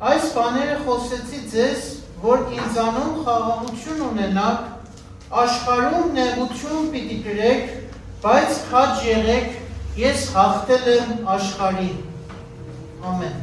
Այս բաները խոսեցի ձեզ, որ ինձանում խաղաղություն ունենաք, աշխարհում նեղություն պիտի կրեք, բայց քաջ եղեք, ես հաղթել եմ աշխարհին։ Ամեն։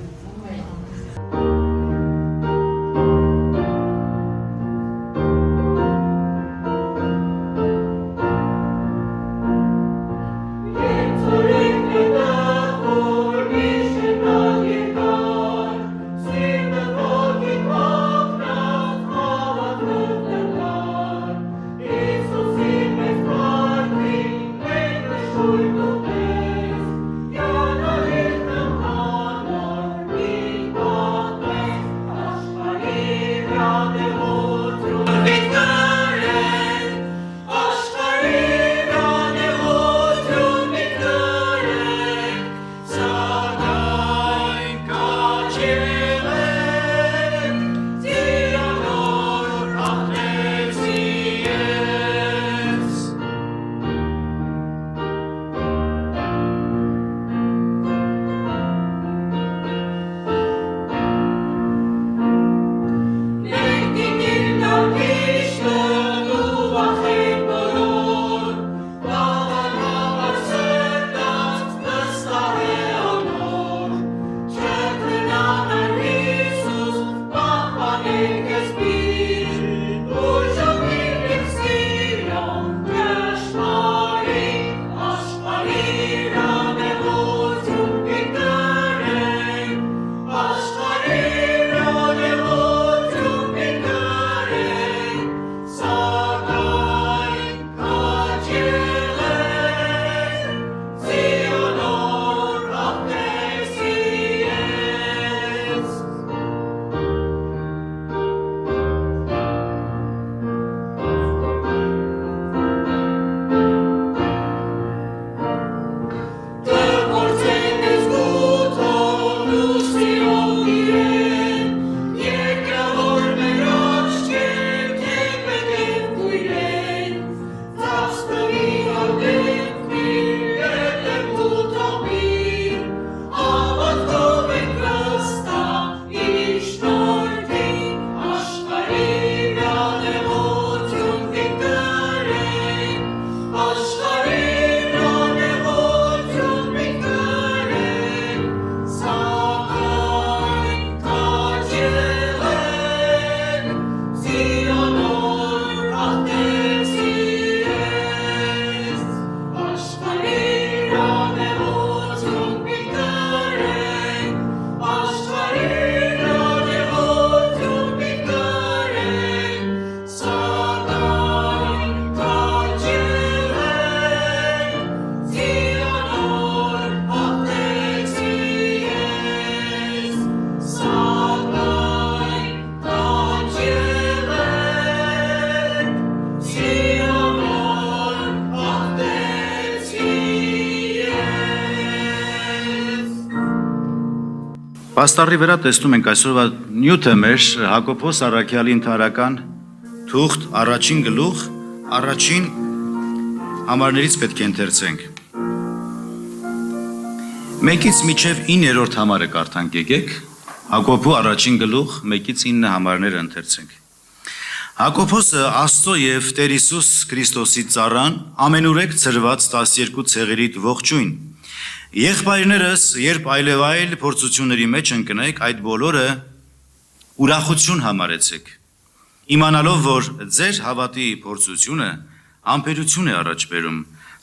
Պաստառի վրա տեսնում ենք այսօրվա նյութը մեր Հակոբոս Առաքյալի ընթարական թուղթ առաջին գլուխ առաջին համարներից պետք է ընթերցենք։ 1-ից մինչև 9-րդ համարը կարդանք եկեք, Հակոբու առաջին գլուխ 1-ից 9 համարները ընթերցենք։ Հակոբոսը Աստծո եւ Տեր Հիսուս Քրիստոսի ծառան ամենուրեք ծրված 12 ցեղերիդ ողջույն։ Եղբայրներս, երբ այլևայլ փորձությունների մեջ ընկնեք, այդ բոլորը ուրախություն համարեցեք, իմանալով, որ ձեր հավատի փորձությունը համբերություն է առաջ բերում,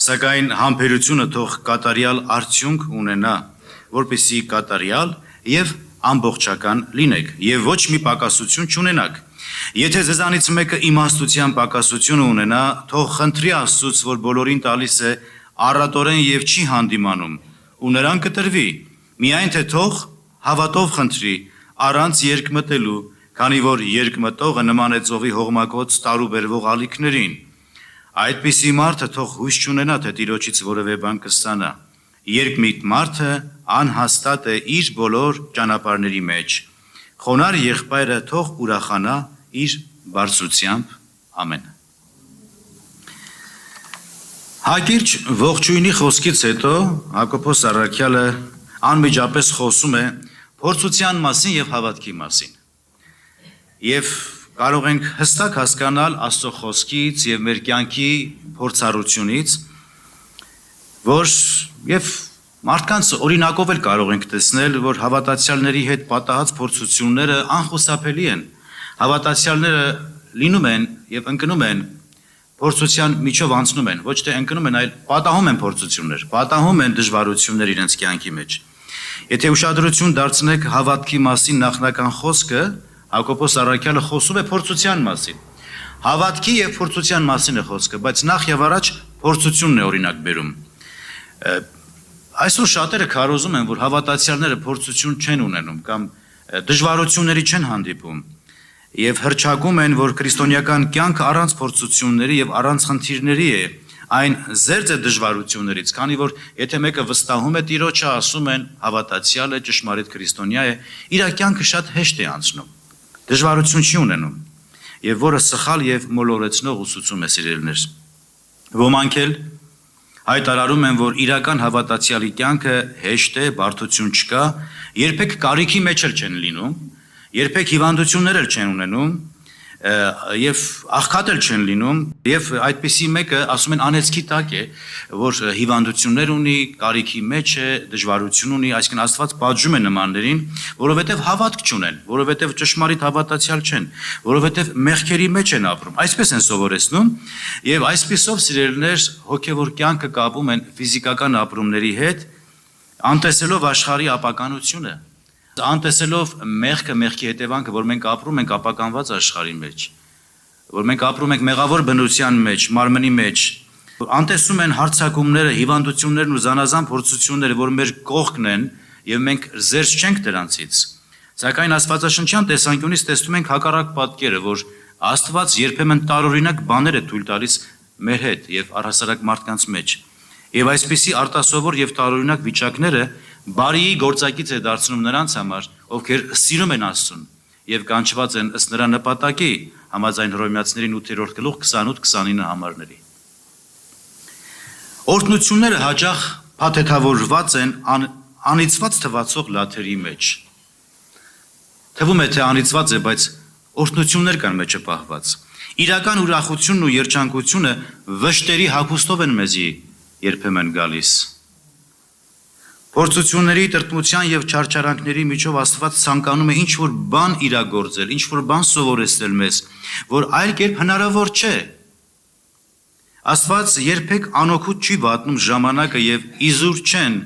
սակայն համբերությունը թող կատարյալ արդյունք ունենա, որպեսզի կատարյալ եւ ամբողջական լինեք եւ ոչ մի պակասություն չունենաք։ Եթե ձեզանից մեկը իմաստության պակասություն ունենա, թող խնդրի Աստծուց, որ բոլորին տալիս է առատորեն եւ չի հանդիմանում, ու նրան կտրվի, միայն թե թող հավատով խնդրի, առանց երկմտելու, քանի որ երկմտողը նման է ծովի հողմակոծ տարուբերվող ալիքներին։ Այդպիսի մարդը թող հույս չունենա, թե Տիրոջից որևէ բան կստանա։ Երկմիտ մարդը անհաստատ է իր բոլոր ճանապարհների մեջ։ Խոնար եղբայրը թող ուրախանա իր բարձրությամբ։ Ամեն։ Հակիրճ ողջույնի խոսքից հետո Հակոբոս Առաքյալը անմիջապես խոսում է փորձության մասին եւ հավատքի մասին։ Եվ կարող ենք հստակ հասկանալ Աստծո խոսքից եւ մեր կյանքի փորձառությունից, որ եւ մարդկանց օրինակով էլ կարող ենք տեսնել, որ հավատացյալների հետ պատահած փորձությունները անխուսափելի են։ Հավատացյալները լինում են եւ ընկնում են փորձության միջով անցնում են, ոչ թե ընկնում են, այլ պատահում են փորձություններ, պատահում են դժվարություններ իրենց կյանքի մեջ։ Եթե ուշադրություն դարձնեք հավատքի մասին նախնական խոսքը, Հակոբոս առաքյալը խոսում է փորձության մասին։ Հավատքի եւ փորձության մասին է խոսքը, բայց նախ եւ առաջ փորձությունն է օրինակ բերում։ Այսօր շատերը քարոզում են, որ հավատացյալները փորձություն չեն ունենում կամ դժվարությունների չեն հանդիպում եւ հրճակում են, որ քրիստոնեական կյանքը առանց փորձությունների եւ առանց խնդիրների է, այն զերծ է դժվարություններից, քանի որ եթե մեկը վստահում է Տիրոջը, ասում են հավատացյալ է, ճշմարիտ քրիստոնյա է, իր կյանքը շատ հեշտ է անցնում։ Դժվարություն չի ունենում եւ որը սխալ եւ մոլորեցնող ուսուցում է սիրելիներ։ Ոմանք էլ հայտարարում են, որ իրական հավատացյալի կյանքը հեշտ է, բարդություն չկա, երբեք կարիքի մեջ էլ չեն լինում, երբեք հիվանդություններ էլ չեն ունենում եւ աղքատ էլ չեն լինում եւ այդպիսի մեկը ասում են անեծքի տակ է, որ հիվանդություններ ունի, կարիքի մեջ է, դժվարություն ունի, այսինքն Աստված պատժում է նմաններին, որովհետեւ հավատք չունեն, որովհետեւ ճշմարիտ հավատացյալ չեն, որովհետեւ մեղքերի մեջ են ապրում։ Այսպես են սովորեցնում եւ այսպիսով սիրելիներ հոգեվոր կյանքը կապում են ֆիզիկական ապրումների հետ, անտեսելով աշխարհի ապականությունը, անտեսելով մեղքի հետևանքը, որ մենք ապրում ենք ապականված աշխարհի մեջ, որ մենք ապրում ենք մեղավոր բնության մեջ, մարմնի մեջ, անտեսում են հարձակումները, հիվանդություններն ու զանազան փորձությունները, որ մեր կողքն են եւ մենք զերծ չենք դրանցից։ Սակայն աստվածաշնչյան տեսանկյունից տեսնում ենք հակառակ պատկերը, որ Աստված երբեմն տարօրինակ բաներ է թույլ տալիս մեր հետ եւ առհասարակ մարդկանց մեջ։ Եվ այսպիսի արտասովոր եւ տարօրինակ վիճակները բարիի գործակից է դարձնում նրանց համար, ովքեր սիրում են Աստծուն եւ կանչված են ըստ նրա նպատակի, համաձայն Հռոմեացիներին 8-րդ գլուխ 28-29 համարների։ Օրհնությունները հաճախ փաթեթավորված են անիծված թվացող լաթերի մեջ։ Թվում է թե անիծված է, բայց օրհնություններ կան մեջը պահված։ Իրական ուրախությունն ու երջանկությունը վշտերի հագուստով են մեզի երբեմն գալիս։ Փորձությունների, տրտմության եւ չարչարանքների միջով Աստված ցանկանում է ինչ-որ բան իրագործել, ինչ-որ բան սովորեցնել մեզ, որ այլ կերպ հնարավոր չէ։ Աստված երբեք անօգուտ չի վատնում ժամանակը եւ իզուր չեն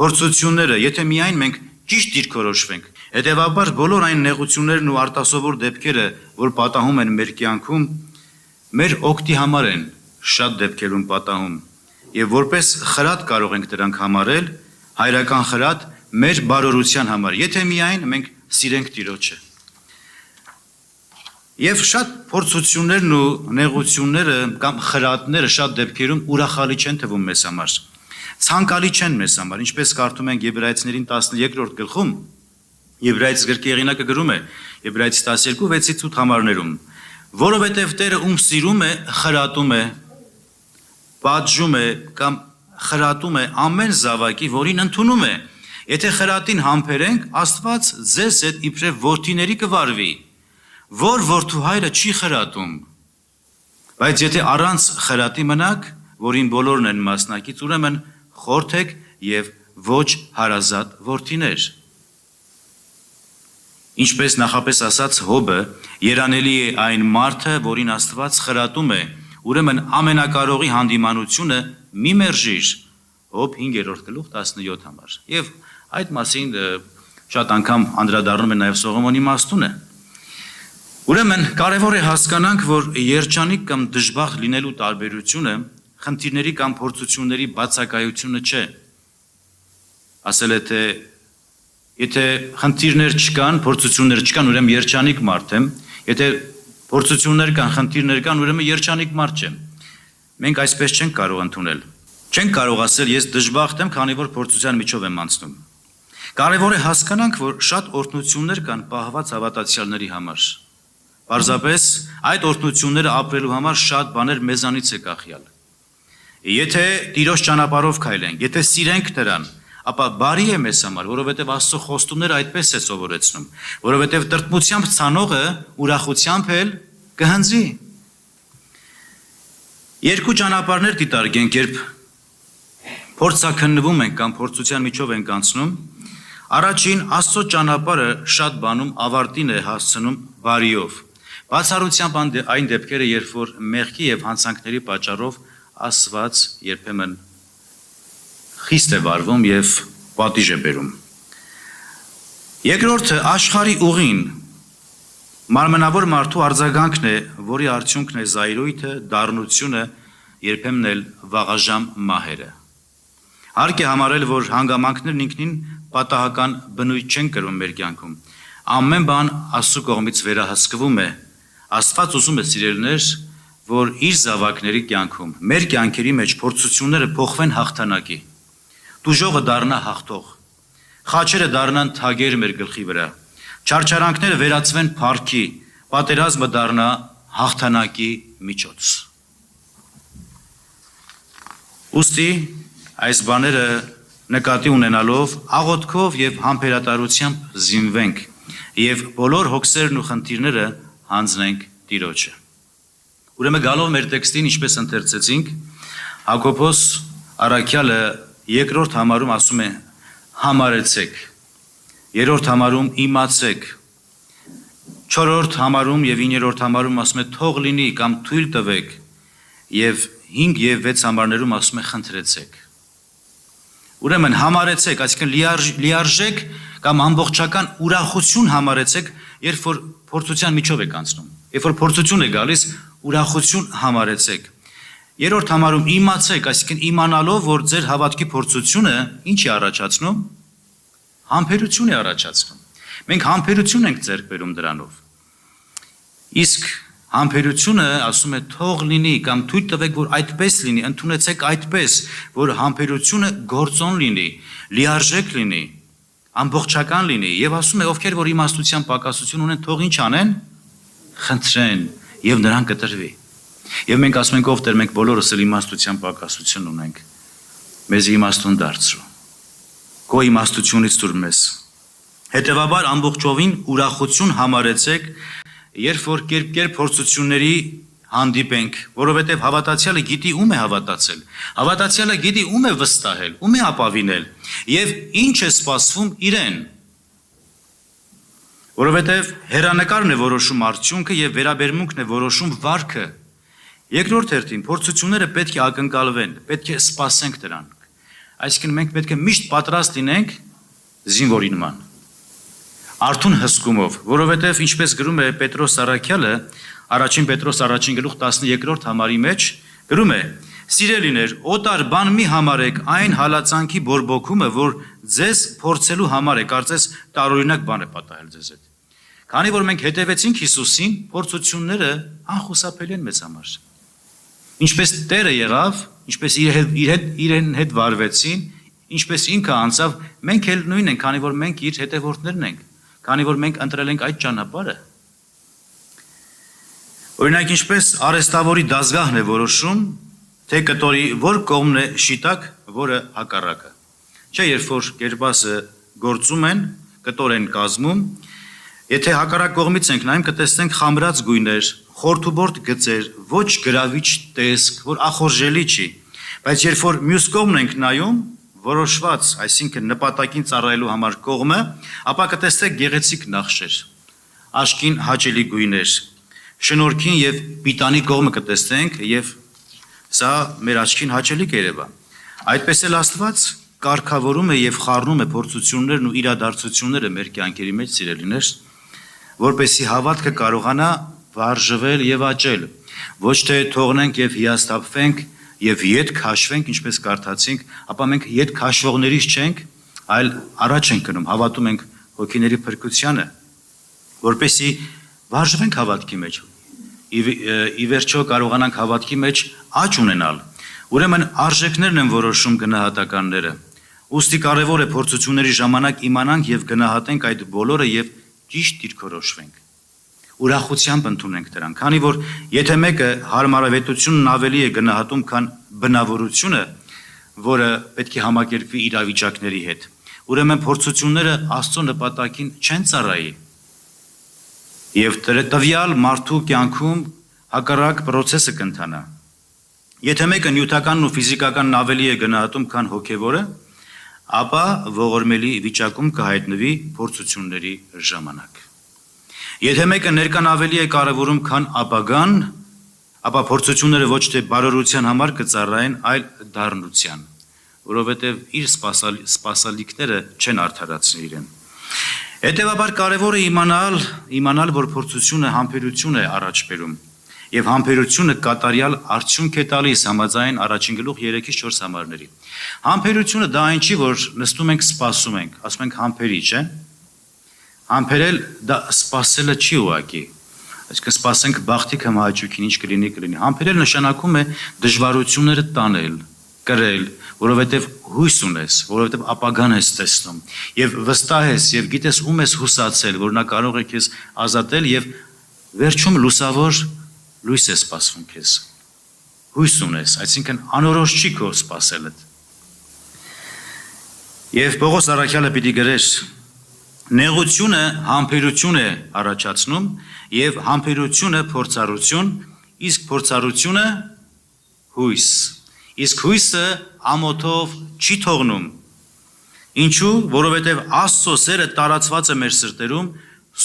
փորձությունները, եթե միայն մենք ճիշտ դիրքորոշվենք։ Հետևաբար բոլոր այն նեղություններն ու արտասովոր դեպքերը, որ պատահում են մեր կյանքում, մեր օգտի համար են շատ դեպքերում պատահում, եւ որպես խրատ կարող ենք դրանք համարել, հայրական խրատ մեր բարօրության համար, եթե միայն մենք սիրենք Տիրոջը։ Եվ շատ փորձություններն ու նեղությունները կամ խրատները շատ դեպքերում ուրախալի չեն թվում մեզ համար, ցանկալի չեն մեզ համար, ինչպես կարդում ենք Եբրայեցիներին 12-րդ գլխում, Եբրայեցիս գրքի հեղինակը գրում է Եբրայեցիս 12:6-8 համարներում, որովհետև Տերը ում սիրում է, խրատում է, պատժում է կամ խրատում է ամեն զավակի, որին ընդունում է։ Եթե խրատին համբերենք, Աստված ձեզ հետ իբրև որդիների կվարվի, որ որդու հայրը չի խրատում։ Բայց եթե առանց խրատի մնաք, որին բոլորն են մասնակից, ուրեմն խորթ եք եւ ոչ հարազատ որդիներ։ Ինչպես նախապես ասաց Հոբը, երանելի է այն մարդը, որին Աստված խրատում է, ուրեմն ամենակարողի հանդիմանությունը մի մերժիր, Հոբ 5-րդ գլուխ 17 համար։ Եվ այդ մասին շատ անգամ անդրադառնում է նաև Սողոմոնի իմաստունը։ Ուրեմն կարևոր է հասկանանք, որ երջանիկ կամ դժբախտ լինելու տարբերությունը խնդիրների կամ փորձությունների բացակայությունը չէ։ Ասել է թե եթե խնդիրներ չկան, փորձություններ չկան, ուրեմն երջանիկ մարդ եմ, եթե փորձություններ կան, խնդիրներ կան, ուրեմն երջանիկ մարդ չեմ։ Մենք այսպես չենք կարող ընդունել։ Չենք կարող ասել ես դժբախտ եմ, քանի որ փորձության միջով եմ անցնում։ Կարևոր է հասկանանք, որ շատ օրհնություններ կան պահված հավատացյալների համար։ Պարզապես այդ օրհնությունները ապրելու համար շատ բաներ մեզանից է կախյալ։ Եթե Տիրոջ ճանապարհով քայլենք, եթե սիրենք Նրան, ապա բարի է մեզ համար, որովհետև Աստծո խոստումները այդպես է սովորեցնում, որովհետև տրտմությամբ ցանողը ուրախությամբ էլ կհնձի։ Երկու ճանապարհներ դիտարկենք, երբ փորձաքննվում ենք կամ փորձության միջով ենք անցնում, առաջին Աստծո ճանապարհը շատ բանում ավարտին է հասցնում բարիով։ Բացառությամբ այն դեպքերը, երբ որ մեղքի եւ հանցանքների պատճառով Աստված երբեմն խիստ է վարվում եւ պատիժ է բերում։ Երկրորդը աշխարհի ուղին մարմնավոր մարդու արձագանքն է, որի արդյունքն է զայրույթը, դառնությունը, երբեմն էլ վաղաժամ մահերը։ Հարկ է համարել, որ հանգամանքներն ինքնին պատահական բնույթ չեն կրում մեր կյանքում։ Ամեն բան Աստծո կողմից վերահսկվում է։ Աստված ուզում է սիրելիներ, որ իր զավակների կյանքում, մեր կյանքերի մեջ փորձությունները փոխվեն հաղթանակի։ Դուժողը դառնա հաղթող, խաչերը դառնան թագեր մեր գլխի վրա, չարչարանքները վերածվեն փառքի, պատերազմը դառնա հաղթանակի միջոց։ Ուստի այս բաները նկատի ունենալով աղոթքով եւ համբերատարությամբ զինվենք եւ բոլոր հոգսերն ու խնդիրները հանձնենք Տիրոջը։ Ուրեմն գալով մեր տեքստին, ինչպես ընթերցեցինք, Հակոբոս առաքյալը երկրորդ համարում ասում է համարեցեք, երրորդ համարում իմացեք, չորրորդ համարում եւ 9-րդ համարում ասում է թող լինի կամ թույլ տվեք եւ 5 եւ 6 համարներում ասում է խնդրեցեք։ Ուրեմն համարեցեք, այսինքն լիարժեք կամ ամբողջական ուրախություն համարեցեք, երբ որ փորձության միջով եք անցնում։ Երբ որ փորձություն է գալիս, ուրախություն համարեցեք։ Երրորդ համարում իմացեք, այսինքն իմանալով, որ ձեր հավատքի փորձությունը ինչ է առաջացնում, համբերություն է առաջացնում։ Մենք համբերություն ենք ձեռք բերում դրանով։ Իսկ համբերությունը ասում է թող լինի կամ թույլ տվեք, որ այդպես լինի, ընդունեցեք այդպես, որ համբերությունը գործոն լինի, լիարժեք լինի, ամբողջական լինի, եւ ասում է ովքեր որ իմաստության պակասություն ունեն, թող ինչ անեն, խնդրեն եւ նրան կտրվի։ Եվ մենք ասում ենք ով Տեր, մենք բոլորս էլ իմաստության պակասություն ունենք։ Մեզ իմաստուն դարձրու։ Քո իմաստությունից դուր մեզ։ Հետևաբար ամբողջովին ուրախություն համարեցեք, երբ որ կերպ փորձությունների հանդիպենք, որովհետև հավատացյալը գիտի ում է հավատացել, հավատացյալը գիտի ում է վստահել, ում է ապավինել եւ ինչ է սպասվում իրեն, որովհետև հերանեկարն է որոշում արդյունքը եւ վերաբերմունքն է որոշում վարքը։ Երկրորդ հերթին փորձությունները պետք է ակնկալվեն, պետք է սպասենք դրանք, այսինքն մենք պետք է միշտ պատրաստ լինենք զինվորի նման, արթուն հսկումով, որովհետև ինչպես գրում է Պետրոս առաքյալը, առաջին Պետրոս 1:12 համարի մեջ գրում է. Սիրելիներ, օտար բան մի համարեք այն հալածանքի բորբոքումը, որ ձեզ փորձելու համար է, կարծես տարօրինակ բան է պատահել ձեզ հետ։ Քանի որ մենք հետևեցինք Հիսուսին, փորձությունները անխուսափելի են մեզ համար։ Ինչպես Տերը եղավ, ինչպես իրեն հետ վարվեցին, ինչպես ինքը անցավ, մենք էլ նույնն ենք, քանի որ մենք իր հետևորդներն ենք, քանի որ մենք ընտրել ենք այդ ճանապարհը։ Օրինակ ինչպես արեստավորի դազգահն է որոշում, թե կտորի որ կողմն է շիտակ, որը հակառակը։ Չէ, երբ որ գերբասը գործում են, կտոր են կազմում, եթե հակառակ կողմից ենք նայում, կտեսնենք խամրած գույներ, խորթուբորտ գծեր, ոչ գրավիչ տեսք, որ ախորժելի չի, բայց երբ որ մյուս կողմն ենք նայում, որոշված, այսինքն նպատակին ծառայելու համար կողմը, ապա կտեսնեք գեղեցիկ նախշեր, աշկին հաճելի գույներ, շնորհքին եւ պիտանի կողմը կտեսնենք եւ սա մեր աչքին հաճելի կերևա։ Այդպես էլ Աստված կարգավորում է եւ խառնում է փորձություններն ու իրադարձությունները մեր կյանքերի մեջ, սիրելիներ, որպեսզի հավատքը կարողանա վարժվել եւ աճել, ոչ թե թողնենք եւ հիասթափվենք եւ ետ քաշվենք, ինչպես կարդացինք, ապա մենք ետ քաշվողներից չենք, այլ առաջ ենք գնում, հավատում ենք հոգիների փրկությանը, որպեսզի վարժվենք հավատքի մեջ, ի վերջո կարողանանք հավատքի մեջ աճ ունենալ։ Ուրեմն արժեքներն են որոշում գնահատականները։ Ուստի կարևոր է փորձությունների ժամանակ իմանանք եւ գնահատենք այդ բոլորը եւ ճիշտ դիրքորոշվենք։ Ուրախությամբ ընդունենք դրան, քանի որ եթե մեկը հարմարավետությունն ավելի է գնահատում, քան բնավորությունը, որը պետք է համակերպվի իրավիճակների հետ։ Ուրեմն փորձությունները Աստծո նպատակին չեն ծառայի։ Եվ տվյալ մարդու կյանքում հակառակ process-ը կընթանա։ Եթե մեկը նյութականն ու ֆիզիկականն ավելի է գնահատում, քան հոգևորը, ապա ողորմելի վիճակում կհայտնվի փորձությունների ժամանակ։ Եթե մեկը ներկան ավելի է կարևորում, քան ապագան, ապա փորձությունները ոչ թե բարօրության համար կծառայեն, այլ դառնության, որովհետև իր սպասալիքները չեն արդարացնի իրեն։ Հետևաբար կարևոր է իմանալ, որ փորձությունը համբերություն է առաջ բերում, եւ համբերությունը կատարյալ արդյունք է տալիս համաձայն առաջին գլուխ 3-ից 4 համարների։ Համբերությունը դա այն չի, որ նստում ենք սպասում ենք, ասում ենք համբերիչ է։ Համբերել դա սպասելը չի ուղակի։ Այսինքն սպասենք բախտիկ հմահաճույքին ինչ կլինի։ Համբերել նշանակում է դժվարությունները տանել, կրել, որովհետև հույս ունես, որովհետև ապագան ես տեսնում եւ վստահ ես եւ գիտես ում ես հուսացել, որ նա կարող է քեզ ազատել եւ վերջում լուսավոր լույս է սպասվում քեզ։ Հույս ունես, այսինքն անորոշ չի քո սպասելը։ Եվ Պողոս առաքյալը պիտի գրեր. նեղությունը համբերություն է առաջացնում եւ համբերությունը փորձառություն, իսկ փորձառությունը հույս։ Իսկ հույսը ամոթով չի թողնում։ Ինչու՞, որովհետև Աստծո սերը տարածված է մեր սրտերում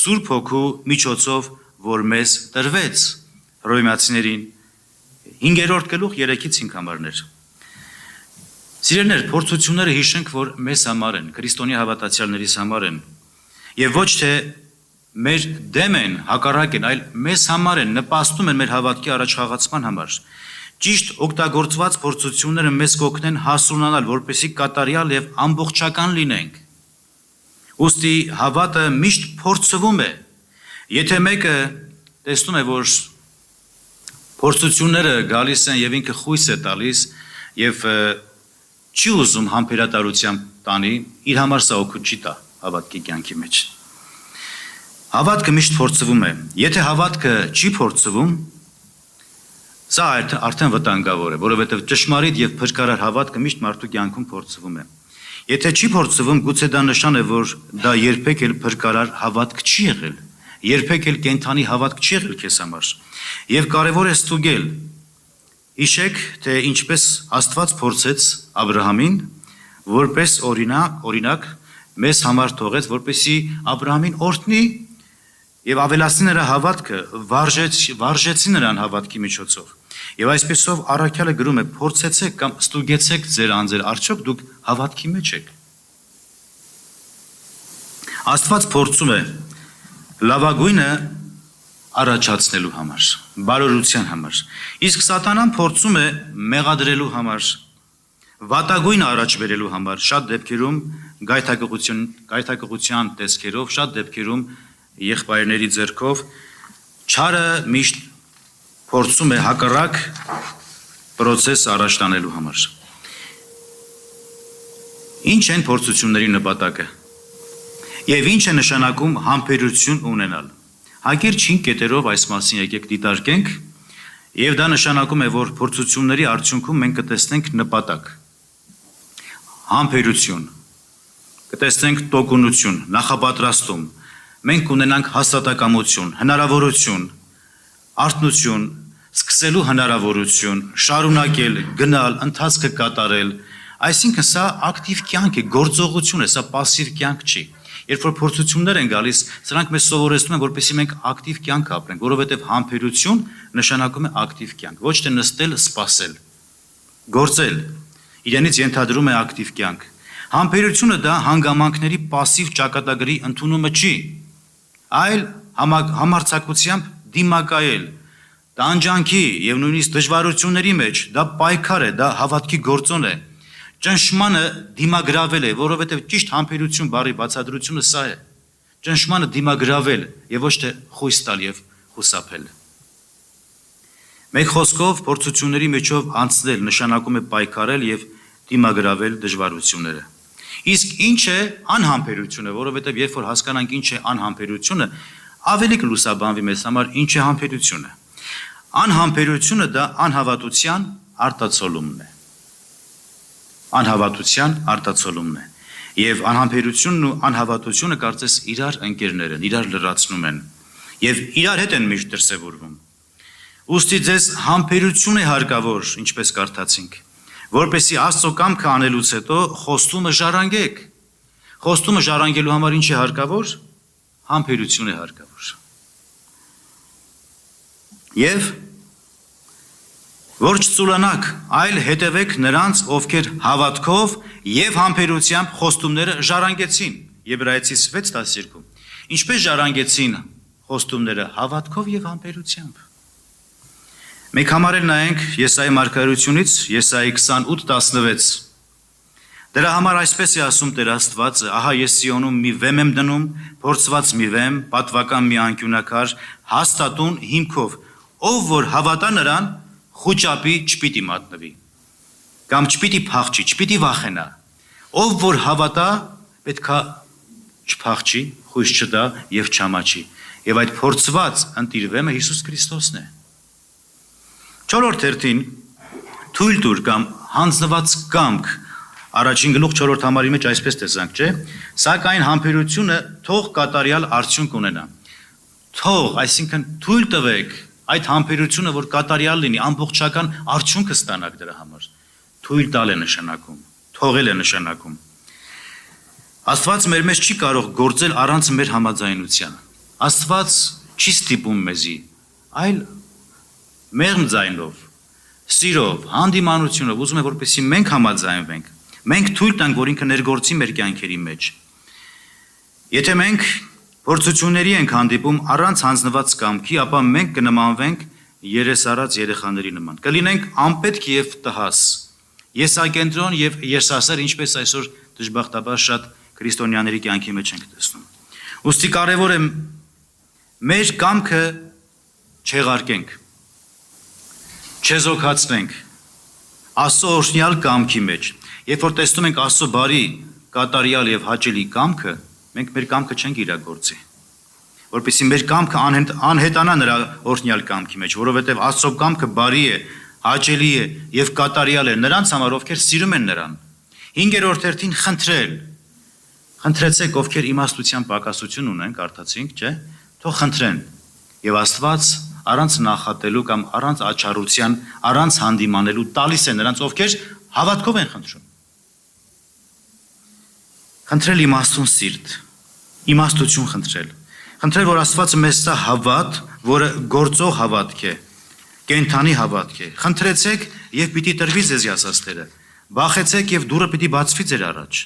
Սուրբ Հոգու միջոցով, որ մեզ տրվեց։ Հռոմեացիներին 5-րդ գլուխ 3-ից 5 համարներ։ Սիրելիներ, փորձությունները հիշենք, որ մեզ համար են, քրիստոնյա հավատացյալներիս համար են, եւ ոչ թե մեր դեմ են, հակառակ են, այլ մեզ համար են, նպաստում են մեր հավատքի առաջխաղացման համար։ Ճիշտ օգտագործված փորձությունները մեզ կօգնեն հասունանալ, որպեսզի կատարյալ եւ ամբողջական լինենք։ Ուստի հավատը միշտ փորձվում է։ Եթե մեկը տեսնում է, որ փորձությունները գալիս են եւ ինքը խույս է տալիս եւ չի ուզում համբերատարությամբ տանի, իր համար սա օգուտ չի տա հավատքի կյանքի մեջ։ Հավատքը միշտ փորձվում է։ Եթե հավատքը չի փորձվում, սա արդեն վտանգավոր է, որովհետև ճշմարիտ եւ փրկարար հավատքը միշտ մարդու կյանքում փորձվում է։ Եթե չի փորձվում, գուցե դա նշան է, որ դա երբեք էլ փրկարար հավատք չի եղել, երբեք էլ կենթանի հավատք չի եղել քեզ համար։ Եվ կարևոր է ստուգել, հիշեք, թե ինչպես Աստված փորձեց Աբ รา համին, որպես օրինակ մեզ համար թողեց, որպեսզի Աբ รา համին օրհնի եւ ավելացնի նրա հավատքը, վարժեցի նրան հավատքի միջոցով։ Եվ այսպեսով առաքյալը գրում է. փորձեցեք կամ ստուգեցեք ձեր անձեր, արդյոք դուք հավատքի մեջ եք։ Աստված փորձում է լավագույնը առաջացնելու համար, բարօրության համար, իսկ սատանան փորձում է մեղադրելու համար, վատագույնը առաջ բերելու համար, շատ դեպքերում գայթակղության տեսքերով, շատ դեպքերում եղբայրների ձեռքով, չարը միշտ փորձում է հակառակ process առաջ տանելու համար։ Ինչ են փորձությունների նպատակը եւ ինչ է նշանակում համբերություն ունենալ։ Հակիրճ 5 կետերով այս մասին եկեք դիտարկենք եւ դա նշանակում է, որ փորձությունների արդյունքում մենք կտեսնենք նպատակ, համբերություն, կտեսնենք տոկունություն, նախապատրաստում, մենք ունենանք հաստատակամություն, հնարավորություն, արթնություն, սկսելու հնարավորություն, շարունակել, գնալ, ընթացքը կատարել, այսինքն սա ակտիվ կյանք է, գործողություն է, սա пассив կյանք չի։ Երբ որ փորձություններ են գալիս, սրանք մեզ սովորեցնում են, որպեսզի մենք ակտիվ կյանք ապրենք, որովհետև համբերություն նշանակում է ակտիվ կյանք, ոչ թե նստել, սպասել, գործել, իրենից ենթադրում է ակտիվ կյանք։ Համբերությունը դա հանգամանքների пассив ճակատագրի ընդունումը չի, այլ համարձակությամբ դիմակայել, տանջանքի եւ նույնիսկ դժվարությունների մեջ, դա պայքար է, դա հավատքի գործոն է։ Ճնշմանը դիմագրավել է, որովհետև ճիշտ համբերություն բառի բացատրությունը սա է։ Ճնշմանը դիմագրավել եւ ոչ թե խույս տալ եւ խուսափել։ Մեկ խոսքով փորձությունների միջով անցնել նշանակում է պայքարել եւ դիմագրավել դժվարությունները։ Իսկ ինչ է անհամբերությունը, որովհետև երբ որ հասկանանք ինչ է անհամբերությունը, ավելի կլուսաբանվի մեզ համար ինչ է համբերությունը։ Անհամբերությունը դա անհավատության արտացոլումն է։ անհավատության արտացոլումն է։ Եվ անհամբերությունն ու անհավատությունը կարծես իրար ընկերներ են, իրար լրացնում են եւ իրար հետ են միշտ դրսևորվում։ Ուստի ձեզ համբերություն է հարկավոր, ինչպես կարդացինք, որպեսզի Աստծո կամքը անելուց հետո խոստումը ժառանգեք։ Խոստումը ժառանգելու համար ինչ է հարկավոր։ Համբերություն է հարկավոր։ Եվ որ չծուլանաք, այլ հետևեք նրանց, ովքեր հավատքով եւ համբերությամբ խոստումները ժառանգեցին։ Եբրայեցիս 6:12։ Ինչպես ժառանգեցին խոստումները հավատքով եւ համբերությամբ։ Մենք համարել նայենք Եսայի մարգարեությունից, Եսայի 28:16։ Դրա համար այսպես է ասում Տեր Աստվածը. ահա ես Սիոնում մի վեմ եմ դնում, փորձված մի վեմ, պատվական մի անկյունակար, հաստատուն հիմքով, ով որ հավատա նրան, խուճապի չպիտի մատնվի, կամ չպիտի փախչի, չպիտի վախենա, ով որ հավատա, պետքա չփախչի, խույս չտա եւ չամաչի, եւ այդ փորձված ընտիրվեմը Հիսուս Քրիստոսն է։ 4-րդ հերթին թույլ տուր կամ հանձնված կամք, առաջին գլուխ 4-րդ համարի մեջ այսպես տեսանք, չէ՞, սակայն համբերությունը թող կատարյալ արդյունք ունենա։ Թող, այսինքն թույլ տվեք այդ համբերությունը, որ կատարյալ լինի, ամբողջական արդյունքը ստանաք դրա համար։ Թույլ տալ է նշանակում, թողել է նշանակում։ Աստված մեր մեջ չի կարող գործել առանց մեր համաձայնության։ Աստված չի ստիպում մեզի, այլ մեղմ ձայնով, սիրով, հանդիմանությունով ուզում է, որպեսզի մենք համաձայնվենք, մենք թույլ տանք, որ ինքը ներգործի մեր կյանքերի մեջ։ Եթե մենք փորձությունների ենք հանդիպում առանց հանձնված կամքի, ապա մենք կնմանվենք երեսարած երեխաների նման։ Կլինենք անպետք եւ տհաս, եսակենտրոն եւ երսասեր, ինչպես այսօր դժբախտաբար շատ քրիստոնյաների կյանքի մեջ ենք տեսնում։ Ուստի կարևոր է մեր կամքը չեղարկենք, չեզոքացնենք Աստծո օրհնյալ կամքի մեջ։ Երբ որ տեսնում ենք Աստծո բարի, կատարյալ եւ հաճելի կամքը, մենք մեր կամքը չենք իրագործի, որպեսզի մեր կամքը անհետանա նրա օրհնյալ կամքի մեջ, որովհետև Աստծո կամքը բարի է, հաճելի է եւ կատարյալ է նրանց համար, ովքեր սիրում են նրան։ 5-րդ հերթին խնդրել։ Խնդրեցեք, ովքեր իմաստության պակասություն ունեն, կարդացինք, չէ՞, թող խնդրեն։ Եվ Աստված առանց նախատելու կամ առանց աչառության, առանց հանդիմանելու տալիս է նրանց, ովքեր հավատքով են խնդրում։ Խնդրել իմաստուն սիրտ, իմաստություն խնդրել։ Խնդրել, որ Աստվածը մեզ տա հավատ, որը գործող հավատք է, կենդանի հավատք է։ Խնդրեցեք եւ պիտի տրվի ձեզի ասածները։ Բախեցեք եւ դուռը պիտի բացվի ձեր առաջ։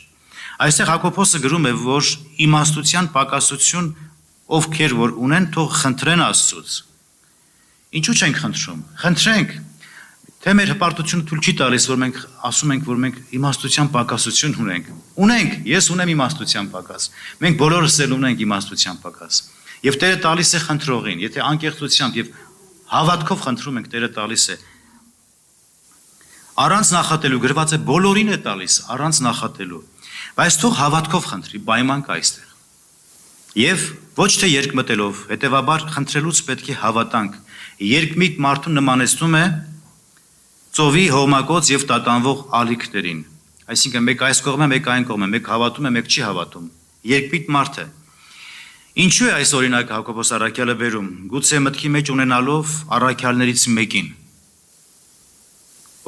Այստեղ Հակոբոսը գրում է, որ իմաստության պակասություն ովքեր որ ունեն, թող խնդրեն Աստծուց։ Ինչու չենք խնդրում։ Խնդրենք, թե մեր հպարտությունը թույլ չի տալիս, որ մենք ասում ենք, որ մենք իմաստության պակասություն ունենք։ Ունենք, ես ունեմ իմաստության պակաս։ Մենք բոլորս էլ ունենք իմաստության պակաս։ Եվ Տերը տալիս է խնդրողին, եթե անկեղծությամբ եւ հավատքով խնդրում ենք, Տերը տալիս է։ Առանց նախատելու գրված է բոլորին է տալիս, առանց նախատելու։ Բայց թող հավատքով խնդրի, պայման կա այստեղ։ Եվ ոչ թե երկմտելով, հետեւաբար խնդրելուց պետք է հավատանք։ Երկմիտ մարդուն նմանեցնում է ծովի հողմակոծ եւ տատանվող ալիքներին։ Այսինքն մեկ այս կողմը, մեկ այն կողմը, մեկ հավատում է, մեկ չի հավատում։ Երկմիտ մարդ է։ Ինչու է այս օրինակը Հակոբոս առաքյալը բերում։ Գուցե մտքի մեջ ունենալով առաքյալներից մեկին,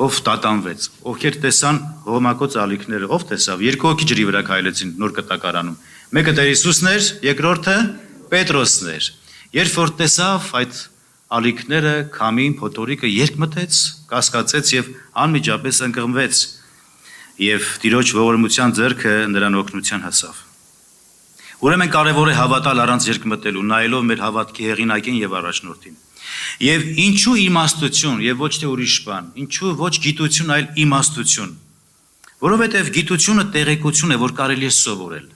ով տատանվեց, ովքեր տեսան հողմակոծ ալիքները, ով տեսավ, երկու հոգի ջրի վրա քայլեցին նոր կտակարանում։ Մեկը Տեր Հիսուսն էր, երկրորդը Պետրոսն էր։ Երբ որ տեսավ այդ ալիքները, քամին, փոթորիկը երկմտեց, կասկածեց եւ անմիջապես ընկղմվեց եւ Տիրոջ ողորմության ձեռքը նրան օգնության հասավ։ Ուրեմն կարևոր է հավատալ առանց երկմտելու, նայելով մեր հավատքի հեղինակին եւ առաջնորդին։ Եվ ինչու իմաստություն եւ ոչ թե ուրիշ բան, ինչու ոչ գիտություն, այլ իմաստություն։ Որովհետեւ գիտությունը տեղեկություն է, որ կարելի է սովորել։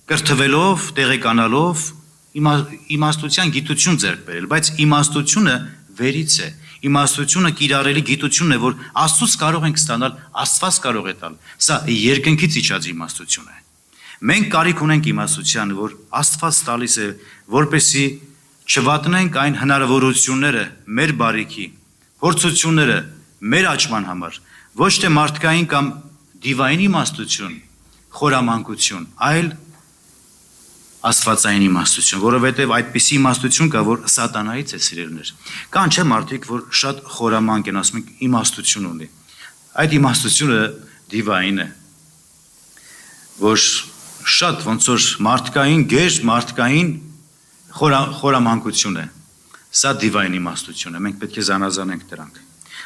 Կրթվելով, տեղեկանալով իմաստության գիտություն ձեռք բերել, բայց իմաստությունը վերից է։ Իմաստությունը կիրառելի գիտությունն է, որ Աստծուց կարող ենք ստանալ, Աստված կարող է տալ։ Սա երկնքից իջած իմաստություն է։ Մենք կարիք ունենք իմաստության, որ Աստված տալիս է, որպեսզի չվատնենք այն հնարավորությունները մեր բարիքի, փորձությունները մեր աճման համար, ոչ թե մարդկային կամ դիվային իմաստություն, խորամանկություն, այլ աստվածային իմաստություն, որովհետև այդպիսի իմաստություն կա, որ սատանայից է սիրելիներ։ Կան չէ մարդիկ, որ շատ խորամանկ են, ասում են իմաստություն ունի։ Այդ իմաստությունը դիվային է, որ շատ ոնց որ մարդկային, գեր մարդկային խորամանկություն է։ Սա դիվային իմաստություն է, մենք պետք է զանազանենք դրանք։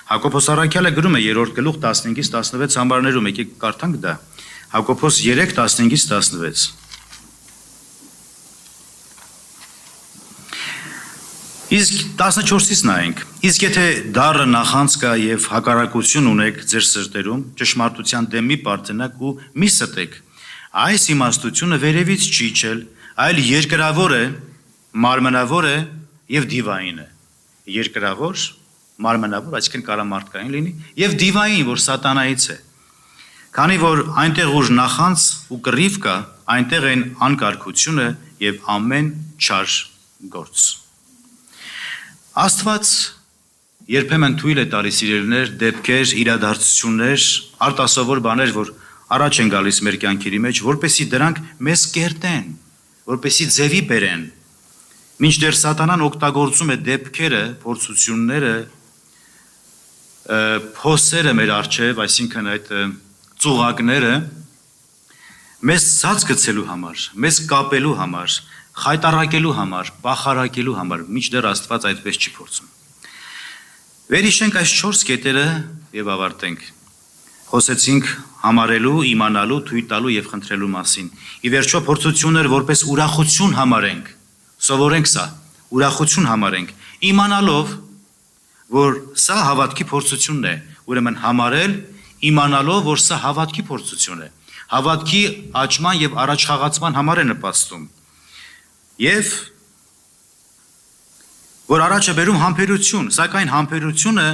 Հակոբոս առաքյալը գրում է 3-րդ գլուխ 15-ից 16 համարներում, եկեք կարդանք դա։ Հակոբոս 3:15-ից 16։ Իսկ 14-ից նայենք։ Իսկ եթե դառը նախանց կա եւ հակառակություն ունեք ձեր սրտերում, ճշմարտության դեմ մի պարծենաք ու մի ստեք։ Այս իմաստությունը վերևից չի իջել, այլ երկրավոր է, մարմնավոր է եւ դիվային է։ Երկրավոր, մարմնավոր, այսինքն կարա մարդկային լինի, եւ դիվային, որ սատանայից է։ Քանի որ այնտեղ ուր նախանց ու կռիվ կա, այնտեղ են անկարգությունը եւ ամեն չար գործ։ Աստված երբեմն թույլ է տալիս իրերներ, դեպքեր, իրադարձություններ, արտասովոր բաներ, որ առաջ են գալիս մեր կյանքերի մեջ, որպեսզի դրանք մեզ կերտեն, որպեսզի ձևի բերեն։ Մինչդեռ սատանան օգտագործում է դեպքերը, փորձությունները, փոսերը մեր առջև, այսինքն այդ ծուղակները մեզ ցած գցելու համար, մեզ կապելու համար, խայտարակելու համար, բախարակելու համար, մինչդեռ Աստված այդպես չի փորձում։ Վերհիշենք այս 4 կետերը եւ ավարտենք։ Խոսեցինք համարելու, իմանալու, թույլ տալու եւ խնդրելու մասին։ Ի վերջո փորձություններ որպես ուրախություն համարենք։ Սովորենք սա, ուրախություն համարենք, իմանալով, որ սա հավատքի փորձությունն է, ուրեմն համարել, իմանալով, որ սա հավատքի փորձություն է, հավատքի աճման եւ առաջխաղացման համար է նպաստում, եւ որ առաջ է բերում համբերություն, սակայն համբերությունը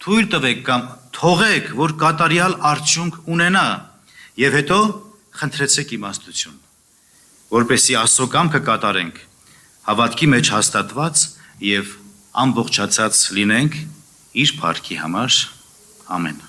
թույլ տվեք կամ թողեք, որ կատարյալ արդյունք ունենա, եւ հետո խնդրեցեք իմաստություն, որպեսզի Աստծո կամքը կատարենք, հավատքի մեջ հաստատված եւ ամբողջացած լինենք իր փառքի համար, ամեն։